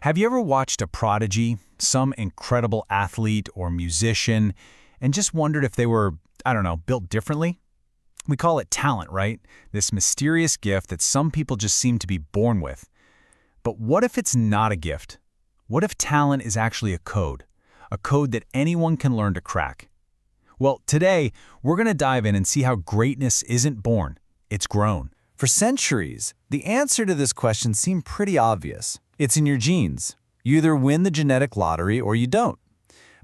Have you ever watched a prodigy, some incredible athlete or musician, and just wondered if they were, I don't know, built differently? We call it talent, right? This mysterious gift that some people just seem to be born with. But what if it's not a gift? What if talent is actually a code that anyone can learn to crack? Well, today, we're going to dive in and see how greatness isn't born, it's grown. For centuries, the answer to this question seemed pretty obvious. It's in your genes. You either win the genetic lottery or you don't.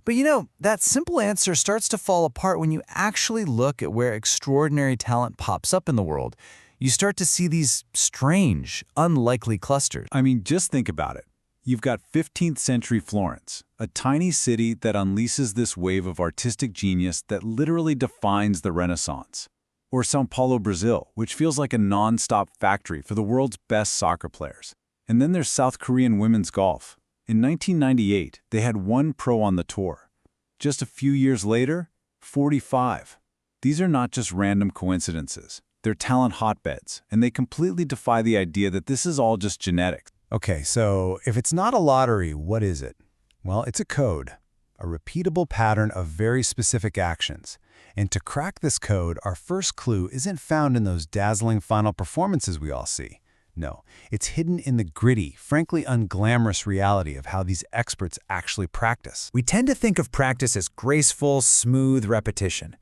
But that simple answer starts to fall apart when you actually look at where extraordinary talent pops up in the world. You start to see these strange, unlikely clusters. I mean, just think about it. You've got 15th century Florence, a tiny city that unleashes this wave of artistic genius that literally defines the Renaissance. Or São Paulo, Brazil, which feels like a non-stop factory for the world's best soccer players. And then there's South Korean women's golf. In 1998, they had one pro on the tour. Just a few years later, 45. These are not just random coincidences. They're talent hotbeds, and they completely defy the idea that this is all just genetics. Okay, so if it's not a lottery, what is it? Well, it's a code, a repeatable pattern of very specific actions. And to crack this code, our first clue isn't found in those dazzling final performances we all see. No, it's hidden in the gritty, frankly unglamorous reality of how these experts actually practice. We tend to think of practice as graceful, smooth repetition.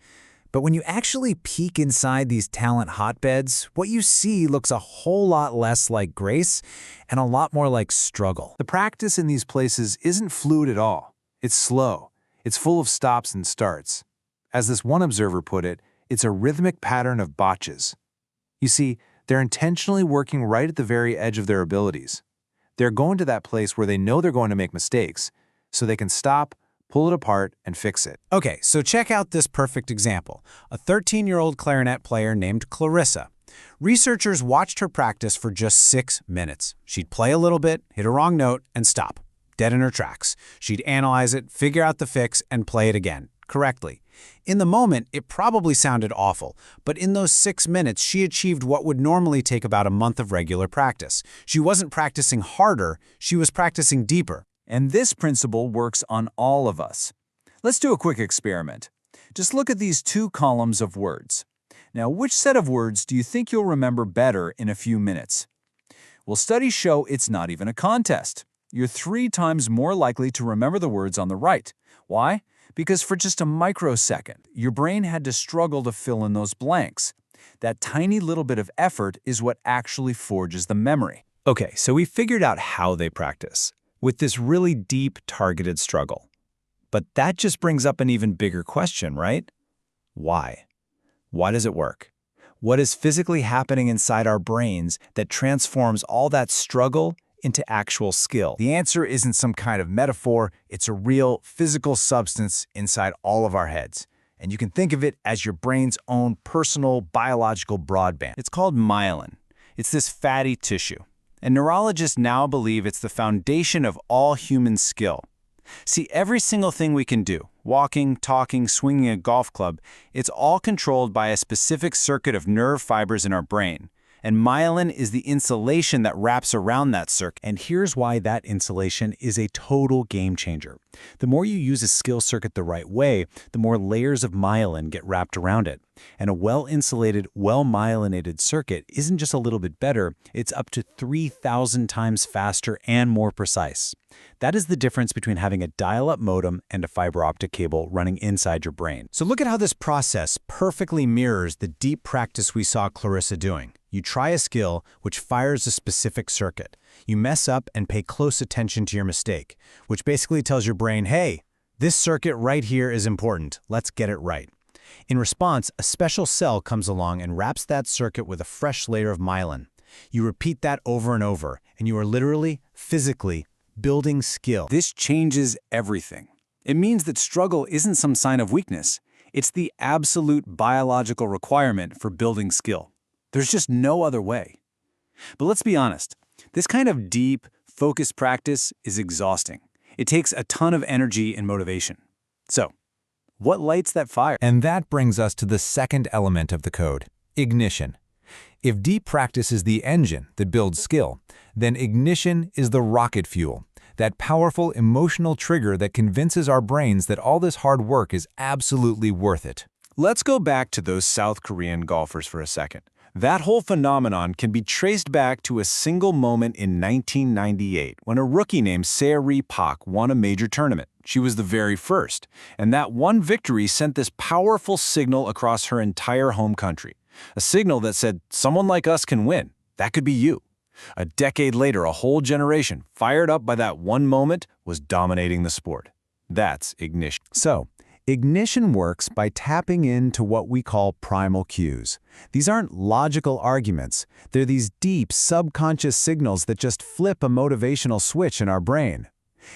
But when you actually peek inside these talent hotbeds, what you see looks a whole lot less like grace and a lot more like struggle. The practice in these places isn't fluid at all. It's slow. It's full of stops and starts. As this one observer put it, it's a rhythmic pattern of botches. You see, they're intentionally working right at the very edge of their abilities. They're going to that place where they know they're going to make mistakes, so they can stop, pull it apart, and fix it. Okay, so check out this perfect example. A 13-year-old clarinet player named Clarissa. Researchers watched her practice for just 6 minutes. She'd play a little bit, hit a wrong note, and stop, dead in her tracks. She'd analyze it, figure out the fix, and play it again, correctly. In the moment, it probably sounded awful, but in those 6 minutes, she achieved what would normally take about a month of regular practice. She wasn't practicing harder, she was practicing deeper. And this principle works on all of us. Let's do a quick experiment. Just look at these 2 columns of words. Now, which set of words do you think you'll remember better in a few minutes? Well, studies show it's not even a contest. You're 3 times more likely to remember the words on the right. Why? Because for just a microsecond, your brain had to struggle to fill in those blanks. That tiny little bit of effort is what actually forges the memory. Okay, so we figured out how they practice, with this really deep, targeted struggle. But that just brings up an even bigger question, right? Why? Why does it work? What is physically happening inside our brains that transforms all that struggle into actual skill? The answer isn't some kind of metaphor, it's a real physical substance inside all of our heads. And you can think of it as your brain's own personal biological broadband. It's called myelin. It's this fatty tissue. And neurologists now believe it's the foundation of all human skill. See, every single thing we can do, walking, talking, swinging a golf club, it's all controlled by a specific circuit of nerve fibers in our brain. And myelin is the insulation that wraps around that circuit. And here's why that insulation is a total game changer. The more you use a skill circuit the right way, the more layers of myelin get wrapped around it. And a well-insulated, well-myelinated circuit isn't just a little bit better, it's up to 3,000 times faster and more precise. That is the difference between having a dial-up modem and a fiber optic cable running inside your brain. So look at how this process perfectly mirrors the deep practice we saw Clarissa doing. You try a skill which fires a specific circuit. You mess up and pay close attention to your mistake, which basically tells your brain, hey, this circuit right here is important. Let's get it right. In response, a special cell comes along and wraps that circuit with a fresh layer of myelin. You repeat that over and over, and you are literally, physically, building skill. This changes everything. It means that struggle isn't some sign of weakness. It's the absolute biological requirement for building skill. There's just no other way. But let's be honest, this kind of deep, focused practice is exhausting. It takes a ton of energy and motivation. So, what lights that fire? And that brings us to the second element of the code, ignition. If deep practice is the engine that builds skill, then ignition is the rocket fuel, that powerful emotional trigger that convinces our brains that all this hard work is absolutely worth it. Let's go back to those South Korean golfers for a second. That whole phenomenon can be traced back to a single moment in 1998 when a rookie named Se-ri Park won a major tournament. She was the very first, and that one victory sent this powerful signal across her entire home country. A signal that said, someone like us can win. That could be you. A decade later, a whole generation, fired up by that one moment, was dominating the sport. That's ignition. So, ignition works by tapping into what we call primal cues. These aren't logical arguments. They're these deep, subconscious signals that just flip a motivational switch in our brain.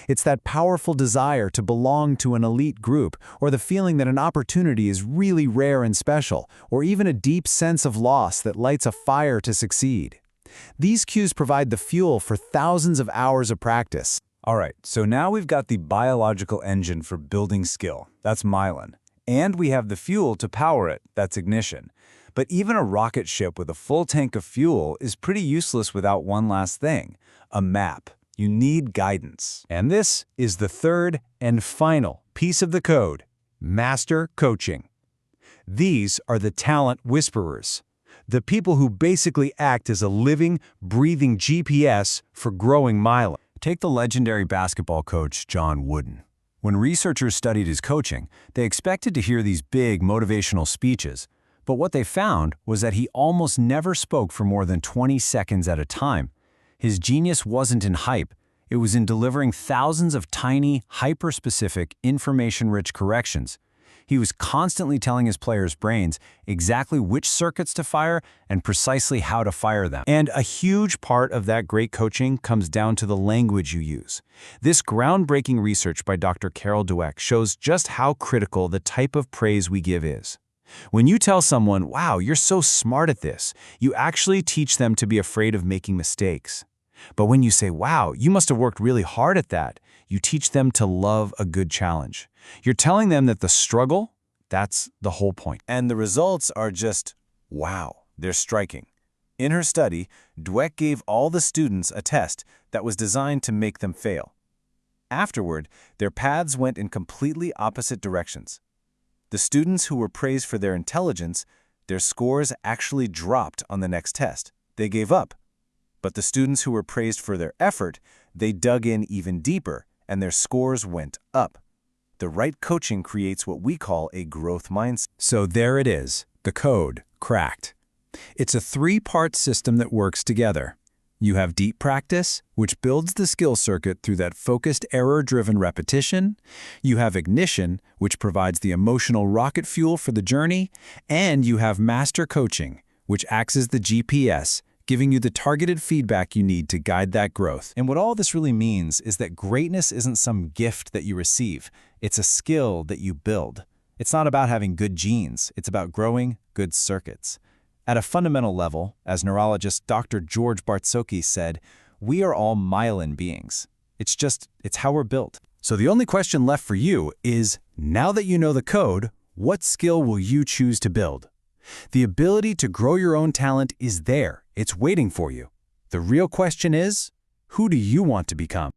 It's that powerful desire to belong to an elite group, or the feeling that an opportunity is really rare and special, or even a deep sense of loss that lights a fire to succeed. These cues provide the fuel for thousands of hours of practice. All right, so now we've got the biological engine for building skill. That's myelin. And we have the fuel to power it. That's ignition. But even a rocket ship with a full tank of fuel is pretty useless without one last thing, a map. You need guidance. And this is the third and final piece of the code, master coaching. These are the talent whisperers, the people who basically act as a living, breathing GPS for growing myelin. Take the legendary basketball coach John Wooden. When researchers studied his coaching, they expected to hear these big motivational speeches, but what they found was that he almost never spoke for more than 20 seconds at a time. His genius wasn't in hype, it was in delivering thousands of tiny, hyper-specific, information-rich corrections. He was constantly telling his players' brains exactly which circuits to fire and precisely how to fire them. And a huge part of that great coaching comes down to the language you use. This groundbreaking research by Dr. Carol Dweck shows just how critical the type of praise we give is. When you tell someone, wow, you're so smart at this, you actually teach them to be afraid of making mistakes. But when you say, wow, you must have worked really hard at that, you teach them to love a good challenge. You're telling them that the struggle, that's the whole point. And the results are just, wow, they're striking. In her study, Dweck gave all the students a test that was designed to make them fail. Afterward, their paths went in completely opposite directions. The students who were praised for their intelligence, their scores actually dropped on the next test. They gave up. But the students who were praised for their effort, they dug in even deeper, and their scores went up. The right coaching creates what we call a growth mindset. So there it is, the code, cracked. It's a three-part system that works together. You have deep practice, which builds the skill circuit through that focused, error-driven repetition. You have ignition, which provides the emotional rocket fuel for the journey. And you have master coaching, which acts as the GPS, giving you the targeted feedback you need to guide that growth. And what all this really means is that greatness isn't some gift that you receive. It's a skill that you build. It's not about having good genes. It's about growing good circuits. At a fundamental level, as neurologist Dr. George Bartsoky said, we are all myelin beings. It's how we're built. So the only question left for you is, now that you know the code, what skill will you choose to build? The ability to grow your own talent is there. It's waiting for you. The real question is, who do you want to become?